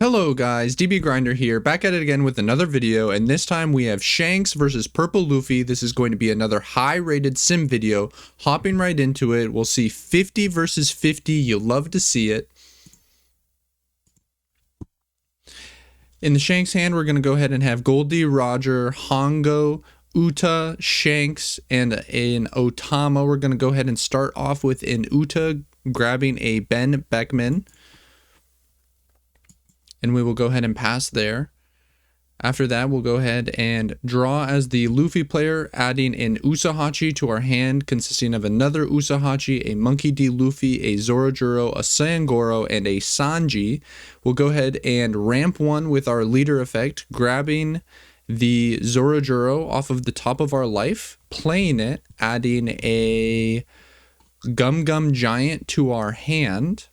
Hello guys, DB Grinder here, back at it again with another video, and this time we have Shanks versus Purple Luffy. This is going to be another high rated sim video. Hopping right into it, we'll see 50 versus 50, you'll love to see it. In the Shanks hand, we're going to go ahead and have Goldie, Roger, Hongo, Uta, Shanks, and an Otama. We're going to go ahead and start off with an Uta grabbing a Ben Beckman. And we will go ahead and pass there. After that, we'll go ahead and draw as the Luffy player, adding an Usahachi to our hand, consisting of another Usahachi, a Monkey D. Luffy, a Zorojuro, a Sangoro, and a Sanji. We'll go ahead and ramp one with our leader effect, grabbing the Zorojuro off of the top of our life, playing it, adding a Gum Gum Giant to our hand.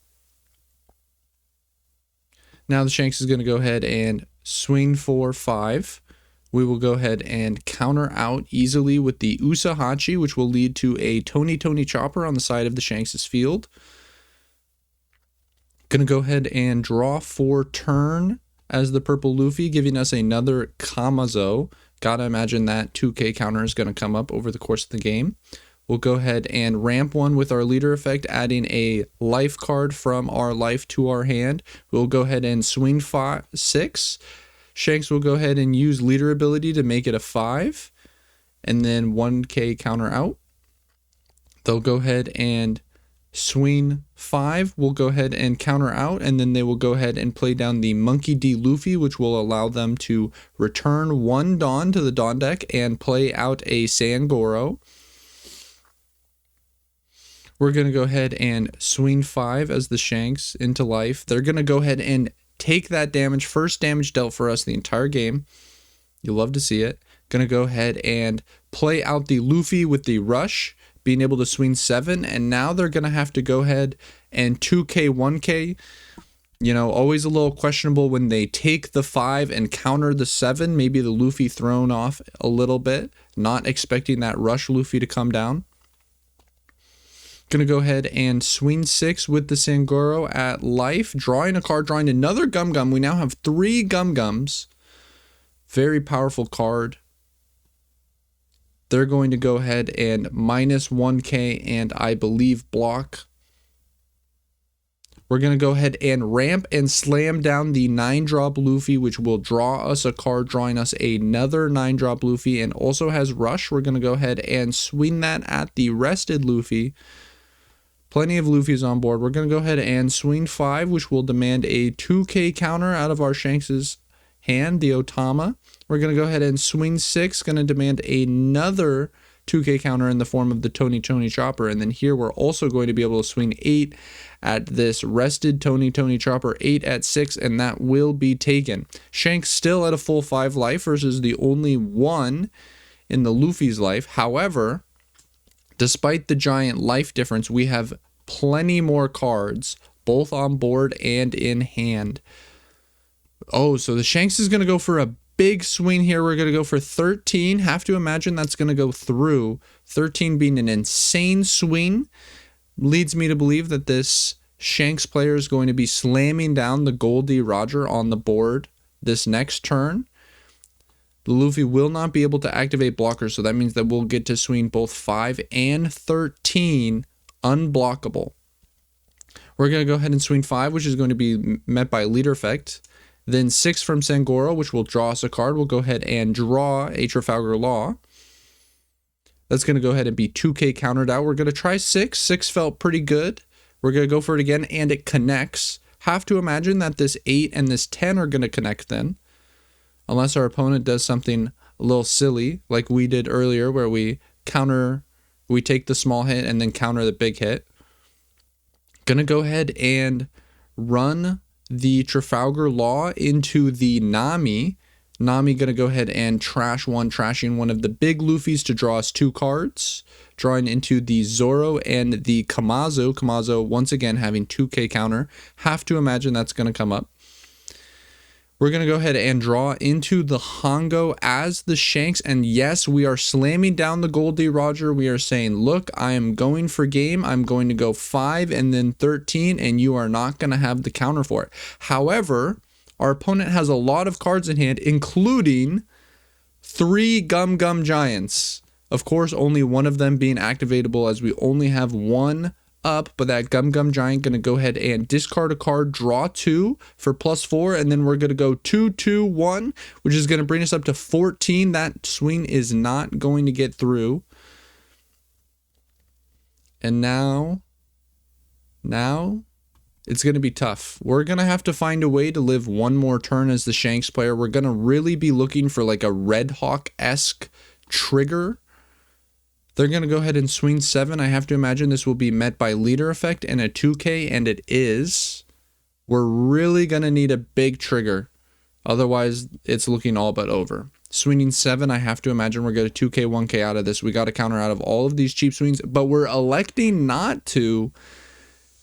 Now the Shanks is going to go ahead and swing for 5. We will go ahead and counter out easily with the Usahachi, which will lead to a Tony Chopper on the side of the Shanks' field. Going to go ahead and draw for turn as the Purple Luffy, giving us another Kamazo. Gotta imagine that 2K counter is going to come up over the course of the game. We'll go ahead and ramp one with our leader effect, adding a life card from our life to our hand. We'll go ahead and swing 6. Shanks will go ahead and use leader ability to make it a 5. And then 1K counter out. They'll go ahead and swing 5. We'll go ahead and counter out. And then they will go ahead and play down the Monkey D. Luffy, which will allow them to return 1 Dawn to the Dawn deck and play out a Sangoro. We're going to go ahead and swing 5 as the Shanks into life. They're going to go ahead and take that damage. First damage dealt for us the entire game. You'll love to see it. Going to go ahead and play out the Luffy with the rush, being able to swing 7. And now they're going to have to go ahead and 2K, 1K. You know, always a little questionable when they take the 5 and counter the 7. Maybe the Luffy thrown off a little bit. Not expecting that rush Luffy to come down. Going to go ahead and swing 6 with the Sangoro at life, drawing a card, drawing another Gum Gum. We now have 3 Gum Gums. Very powerful card. They're going to go ahead and minus 1K and I believe block. We're going to go ahead and ramp and slam down the 9-drop Luffy, which will draw us a card, drawing us another 9-drop Luffy, and also has rush. We're going to go ahead and swing that at the rested Luffy. Plenty of Luffy's on board. We're going to go ahead and swing 5, which will demand a 2K counter out of our Shanks' hand, the Otama. We're going to go ahead and swing 6, going to demand another 2K counter in the form of the Tony Chopper. And then here we're also going to be able to swing 8 at this rested Tony Chopper, 8 at 6, and that will be taken. Shanks still at a full 5 life versus the only 1 in the Luffy's life. However, despite the giant life difference, we have plenty more cards, both on board and in hand. Oh, so the Shanks is going to go for a big swing here. We're going to go for 13. Have to imagine that's going to go through. 13 being an insane swing. Leads me to believe that this Shanks player is going to be slamming down the Goldie Roger on the board this next turn. The Luffy will not be able to activate blockers, so that means that we'll get to swing both 5 and 13 unblockable. We're going to go ahead and swing 5, which is going to be met by leader effect. Then 6 from Sangoro, which will draw us a card. We'll go ahead and draw a Trafalgar Law. That's going to go ahead and be 2K countered out. We're going to try 6. 6 felt pretty good. We're going to go for it again, and it connects. Have to imagine that this 8 and this 10 are going to connect then. Unless our opponent does something a little silly, like we did earlier, where we take the small hit and then counter the big hit. Gonna go ahead and run the Trafalgar Law into the Nami. Nami gonna go ahead and trashing one of the big Luffys to draw us 2 cards. Drawing into the Zoro and the Kamazo. Kamazo once again having 2K counter. Have to imagine that's gonna come up. We're going to go ahead and draw into the Hongo as the Shanks. And yes, we are slamming down the Goldie Roger. We are saying, look, I am going for game. I'm going to go 5 and then 13, and you are not going to have the counter for it. However, Our opponent has a lot of cards in hand, including 3 Gum Gum Giants. Of course, only one of them being activatable as we only have one up, but that Gum Gum Giant going to go ahead and discard a card, draw 2 for +4, and then we're going to go 2, 2, 1, which is going to bring us up to 14. That swing is not going to get through. And now it's going to be tough. We're going to have to find a way to live one more turn as the Shanks player. We're going to really be looking for like a Red Hawk-esque trigger. They're going to go ahead and swing 7. I have to imagine this will be met by leader effect and a 2K, and it is. We're really going to need a big trigger. Otherwise, it's looking all but over. Swinging 7, I have to imagine we're going to 2K, 1K out of this. We got to counter out of all of these cheap swings, but we're electing not to.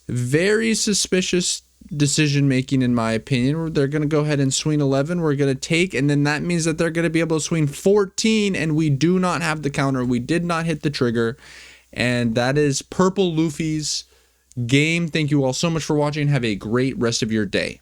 Very suspicious decision making, in my opinion. They're going to go ahead and swing 11. We're going to take, and then that means that they're going to be able to swing 14, and we do not have the counter. We did not hit the trigger, and that is Purple Luffy's game. Thank you all so much for watching. Have a great rest of your day.